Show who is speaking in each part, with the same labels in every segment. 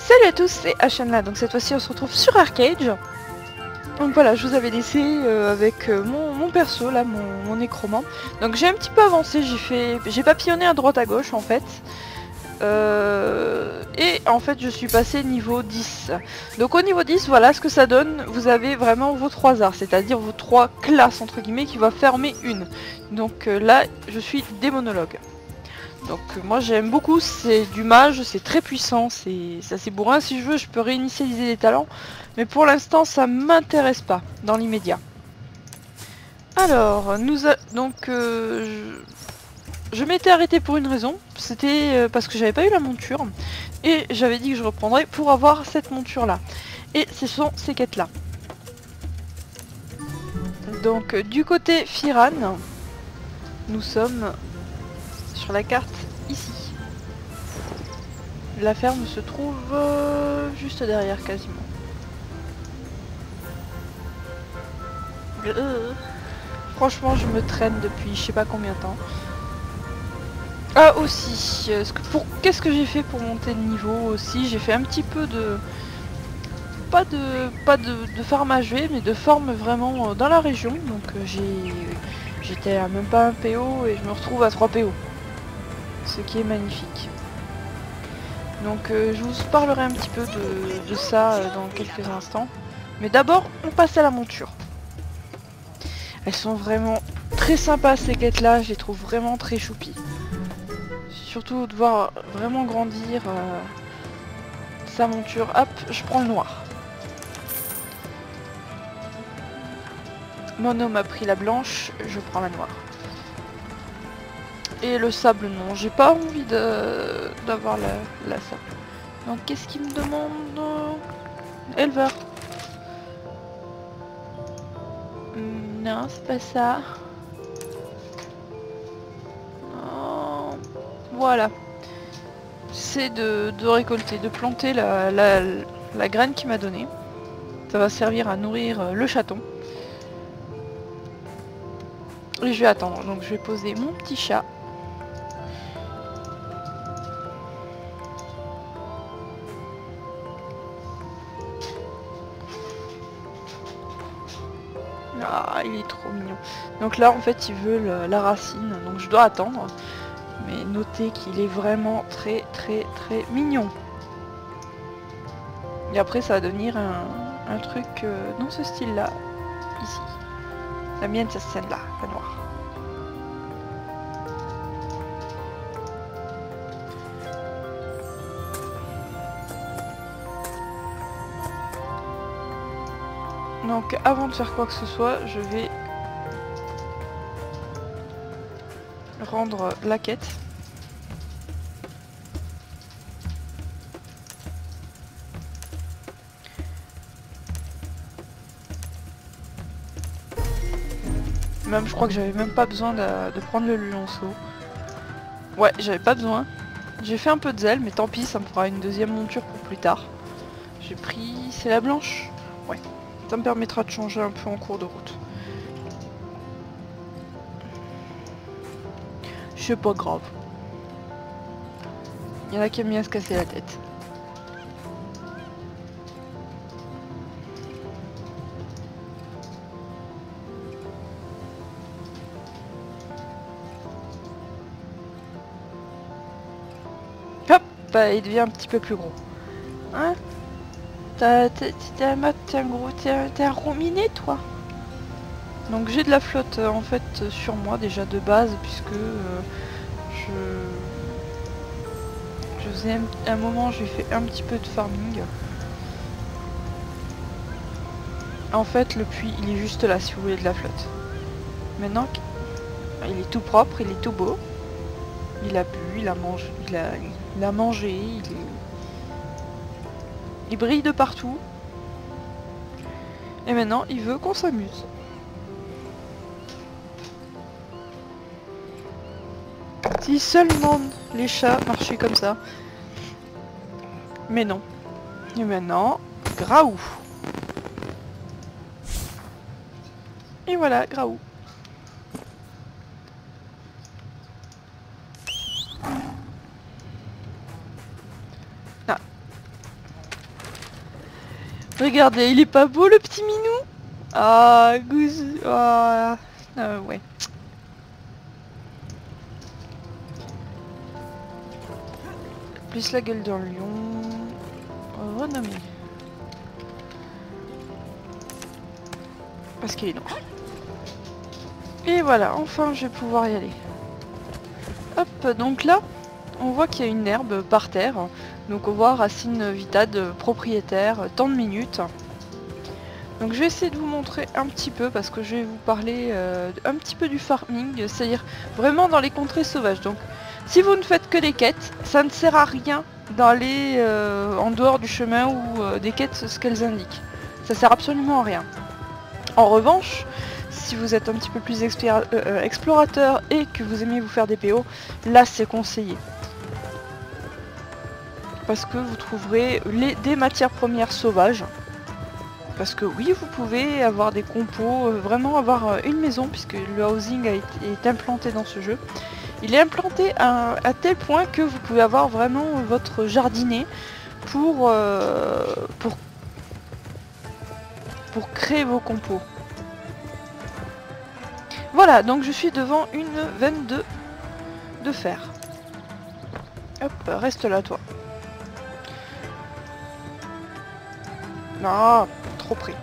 Speaker 1: Salut à tous, c'est Ashanla. Donc cette fois-ci on se retrouve sur Arcade. Donc voilà, je vous avais laissé avec mon perso là, mon nécromant. Donc j'ai un petit peu avancé, j'ai papillonné à droite à gauche en fait. Et en fait je suis passé niveau 10. Donc au niveau 10, voilà ce que ça donne. Vous avez vraiment vos 3 arts, c'est-à-dire vos 3 classes entre guillemets qui va fermer une. Donc là je suis démonologue. Donc moi j'aime beaucoup, c'est du mage, c'est très puissant, c'est assez bourrin. Si je veux je peux réinitialiser les talents, mais pour l'instant ça m'intéresse pas dans l'immédiat. Alors, je m'étais arrêtée pour une raison, c'était parce que j'avais pas eu la monture, et j'avais dit que je reprendrais pour avoir cette monture là. Et ce sont ces quêtes là. Donc du côté Firan, nous sommes sur la carte ici. La ferme se trouve juste derrière quasiment. Franchement je me traîne depuis je sais pas combien de temps. Ah aussi, qu'est-ce que j'ai fait pour monter de niveau aussi? J'ai fait un petit peu de... Pas de farm HV, mais de farm vraiment dans la région. Donc j'étais à même pas un PO et je me retrouve à 3 PO. Ce qui est magnifique. Donc je vous parlerai un petit peu de ça dans quelques instants. Mais d'abord, on passe à la monture. Elles sont vraiment très sympas ces quêtes là, je les trouve vraiment très choupies. Surtout de voir vraiment grandir sa monture. Hop, je prends le noir. Mon homme a pris la blanche, je prends la noire. Et le sable non, j'ai pas envie d'avoir la sable. Donc qu'est-ce qu'il me demande? Éleveur. Non, c'est pas ça. Oh, voilà. C'est de récolter, de planter la graine qu'il m'a donnée. Ça va servir à nourrir le chaton. Et je vais attendre. Donc je vais poser mon petit chat. Ah, il est trop mignon. Donc là en fait il veut la racine. Donc je dois attendre. Mais notez qu'il est vraiment très mignon. Et après ça va devenir un truc dans ce style là. Ici. La mienne c'est celle là, la noire. Donc avant de faire quoi que ce soit, je vais rendre la quête. Même je crois que j'avais même pas besoin de prendre le lionceau. Ouais, j'avais pas besoin. J'ai fait un peu de zèle, mais tant pis, ça me fera une deuxième monture pour plus tard. J'ai pris... c'est la blanche? Ouais. Ça me permettra de changer un peu en cours de route. C'est pas grave. Il y en a qui aiment bien se casser la tête. Hop, bah, il devient un petit peu plus gros. Hein? T'es un rominé toi? Donc j'ai de la flotte en fait sur moi déjà de base puisque je faisais un moment j'ai fait un petit peu de farming. En fait le puits il est juste là si vous voulez de la flotte. Maintenant il est tout propre, il est tout beau. Il a bu, il a mangé, il a mangé, il brille de partout. Et maintenant il veut qu'on s'amuse. Si seulement les chats marchaient comme ça. Mais non. Et maintenant, Graou. Et voilà, Graou. Ah. Regardez, il est pas beau le petit minou? Ah, goose. Ah, ouais. Plus la gueule d'un lion. Renommé. Parce qu'il est noir. Et voilà, enfin je vais pouvoir y aller. Hop, donc là, on voit qu'il y a une herbe par terre. Donc on voit racine vitade, propriétaire, tant de minutes. Donc je vais essayer de vous montrer un petit peu parce que je vais vous parler un petit peu du farming, c'est-à-dire vraiment dans les contrées sauvages. Donc si vous ne faites que des quêtes, ça ne sert à rien d'aller en dehors du chemin ou des quêtes, ce qu'elles indiquent. Ça sert absolument à rien. En revanche, si vous êtes un petit peu plus explorateur et que vous aimez vous faire des PO, là c'est conseillé. Parce que vous trouverez des matières premières sauvages. Parce que oui, vous pouvez avoir des compos, vraiment avoir une maison, puisque le housing est implanté dans ce jeu. Il est implanté à tel point que vous pouvez avoir vraiment votre jardinet pour créer vos compos. Voilà, donc je suis devant une veine de fer. Hop, reste là toi. Non, trop près.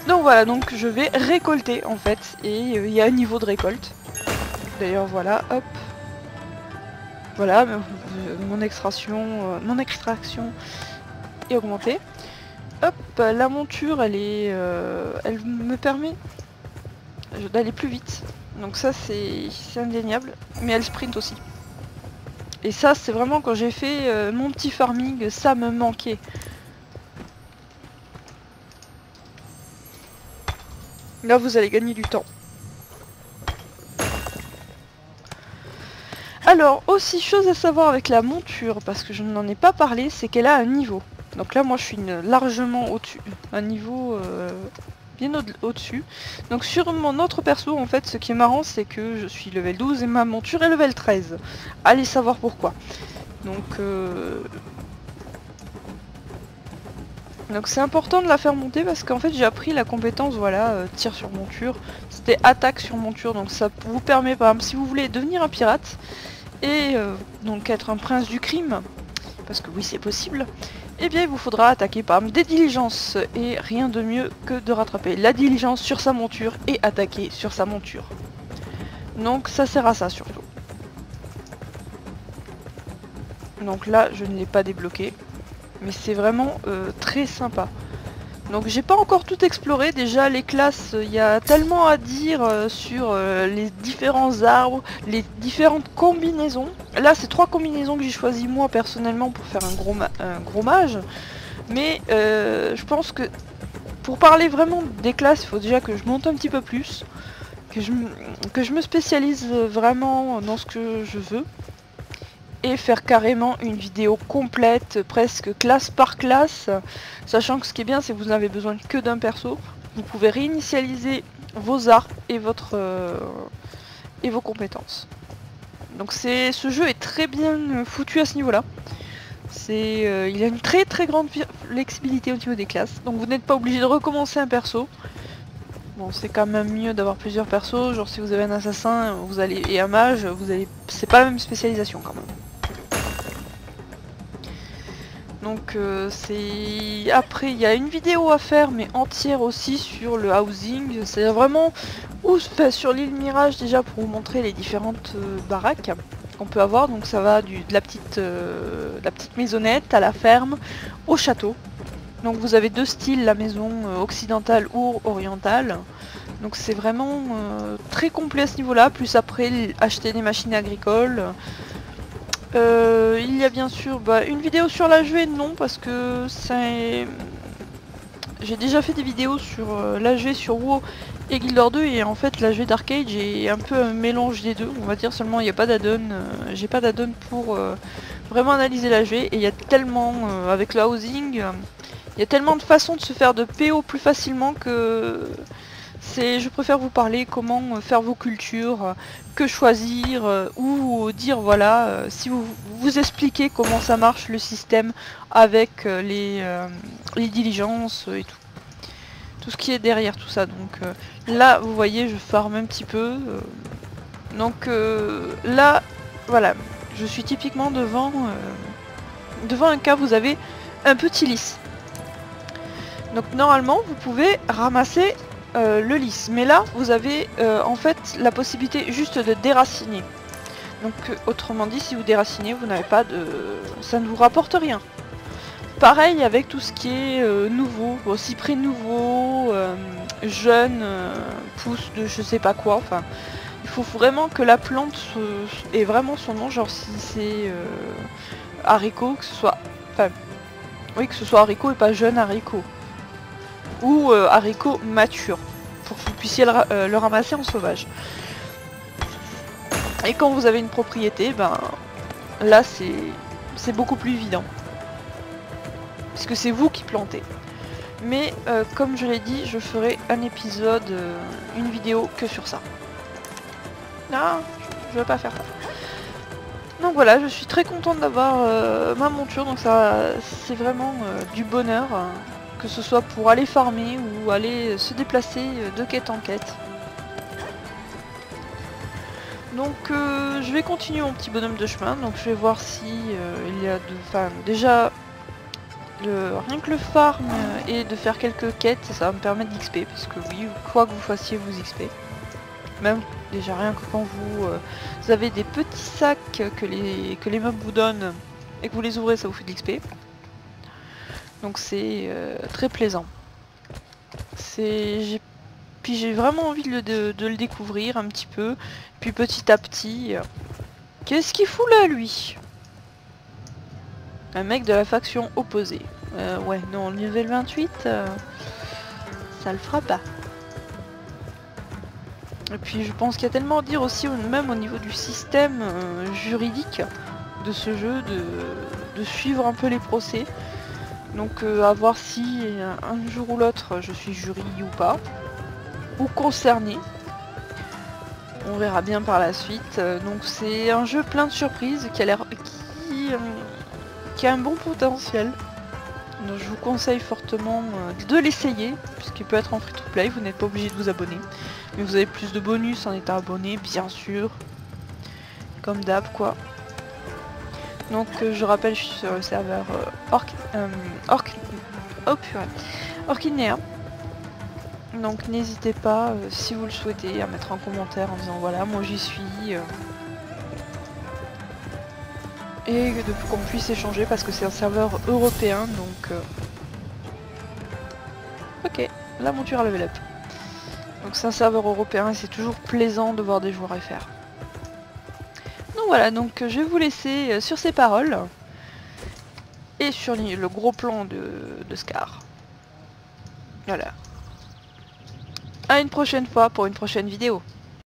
Speaker 1: Donc voilà, donc je vais récolter en fait, et il y a un niveau de récolte. D'ailleurs voilà, hop. Voilà, mon extraction est augmentée. Hop, la monture elle me permet d'aller plus vite. Donc ça c'est indéniable, mais elle sprint aussi. Et ça c'est vraiment quand j'ai fait mon petit farming, ça me manquait. Là vous allez gagner du temps. Alors aussi chose à savoir avec la monture, parce que je n'en ai pas parlé, c'est qu'elle a un niveau. Donc là moi je suis largement au-dessus, un niveau bien au-dessus. Donc sur mon autre perso en fait ce qui est marrant c'est que je suis level 12 et ma monture est level 13. Allez savoir pourquoi. Donc c'est important de la faire monter parce qu'en fait j'ai appris la compétence, voilà, tir sur monture, c'était attaque sur monture, donc ça vous permet par exemple si vous voulez devenir un pirate et donc être un prince du crime, parce que oui c'est possible, et bien il vous faudra attaquer par exemple des diligences et rien de mieux que de rattraper la diligence sur sa monture et attaquer sur sa monture. Donc ça sert à ça surtout. Donc là je ne l'ai pas débloqué. Mais c'est vraiment très sympa. Donc j'ai pas encore tout exploré, déjà les classes, il y a tellement à dire sur les différents arbres, les différentes combinaisons. Là c'est 3 combinaisons que j'ai choisi moi personnellement pour faire un gros mage. Mais je pense que pour parler vraiment des classes, il faut déjà que je monte un petit peu plus. Que je me spécialise vraiment dans ce que je veux. Et faire carrément une vidéo complète, presque classe par classe, sachant que ce qui est bien c'est que vous n'avez besoin que d'un perso, vous pouvez réinitialiser vos arts et vos compétences. Donc ce jeu est très bien foutu à ce niveau là, il a une très grande flexibilité au niveau des classes, donc vous n'êtes pas obligé de recommencer un perso. Bon c'est quand même mieux d'avoir plusieurs persos, genre si vous avez un assassin et un mage, c'est pas la même spécialisation quand même. Donc après il y a une vidéo à faire mais entière aussi sur le housing, c'est vraiment sur l'île Mirage déjà pour vous montrer les différentes baraques qu'on peut avoir. Donc ça va de la petite maisonnette à la ferme au château. Donc vous avez 2 styles, la maison occidentale ou orientale. Donc c'est vraiment très complet à ce niveau là, plus après acheter des machines agricoles. Il y a bien sûr une vidéo sur l'AG, non, parce que j'ai déjà fait des vidéos sur l'AG sur WoW et Guild Wars 2, et en fait l'AG d'Arcade est un peu un mélange des deux, on va dire, seulement il n'y a pas d'add-on, j'ai pas d'add-on pour vraiment analyser l'AG, et il y a tellement, avec le housing, il y a tellement de façons de se faire de PO plus facilement que je préfère vous parler comment faire vos cultures, que choisir, ou dire voilà, si vous expliquez comment ça marche le système avec les diligences et tout ce qui est derrière tout ça. Donc là, vous voyez, je farme un petit peu. Donc là, voilà, je suis typiquement devant un cas, vous avez un petit lys. Donc normalement, vous pouvez ramasser le lys. Mais là, vous avez en fait la possibilité juste de déraciner. Donc autrement dit, si vous déracinez, vous n'avez pas de... ça ne vous rapporte rien. Pareil avec tout ce qui est nouveau, bon, cyprès nouveau, jeune, pousse de je sais pas quoi, enfin... Il faut vraiment que la plante ait vraiment son nom, genre si c'est haricot, que ce soit... Enfin, oui, que ce soit haricot et pas jeune haricot. Ou haricot mature, pour que vous puissiez le ramasser en sauvage. Et quand vous avez une propriété, ben là c'est beaucoup plus évident. Puisque c'est vous qui plantez. Mais comme je l'ai dit, je ferai un épisode, une vidéo que sur ça. Non, je vais pas faire ça. Donc voilà, je suis très contente d'avoir ma monture, donc ça c'est vraiment du bonheur, que ce soit pour aller farmer ou aller se déplacer de quête en quête. Donc je vais continuer mon petit bonhomme de chemin, donc je vais voir si il y a de... Enfin déjà, rien que le farm et de faire quelques quêtes, ça va me permettre d'XP, parce que oui, quoi que vous fassiez, vous XP. Même déjà rien que quand vous avez des petits sacs que les mobs vous donnent et que vous les ouvrez, ça vous fait de l'XP. Donc c'est très plaisant. Puis j'ai vraiment envie de le découvrir un petit peu. Puis petit à petit... Qu'est-ce qu'il fout là, lui? Un mec de la faction opposée. Ouais, non, level 28, ça le fera pas. Et puis je pense qu'il y a tellement à dire aussi, même au niveau du système juridique de ce jeu, de suivre un peu les procès. Donc à voir si un jour ou l'autre je suis jury ou pas, ou concerné. On verra bien par la suite. Donc c'est un jeu plein de surprises qui a l'air qui a un bon potentiel. Donc je vous conseille fortement de l'essayer, puisqu'il peut être en free-to-play, vous n'êtes pas obligé de vous abonner. Mais vous avez plus de bonus en étant abonné, bien sûr. Comme d'hab, quoi. Donc je rappelle, je suis sur le serveur Orchidnea. Donc n'hésitez pas, si vous le souhaitez, à mettre un commentaire en disant voilà, moi j'y suis. Et qu'on puisse échanger, parce que c'est un serveur européen, donc... Ok, la monture a level up. Donc c'est un serveur européen et c'est toujours plaisant de voir des joueurs FR. Donc voilà, donc je vais vous laisser sur ces paroles. Et sur le gros plan de Scar. Voilà. À une prochaine fois pour une prochaine vidéo.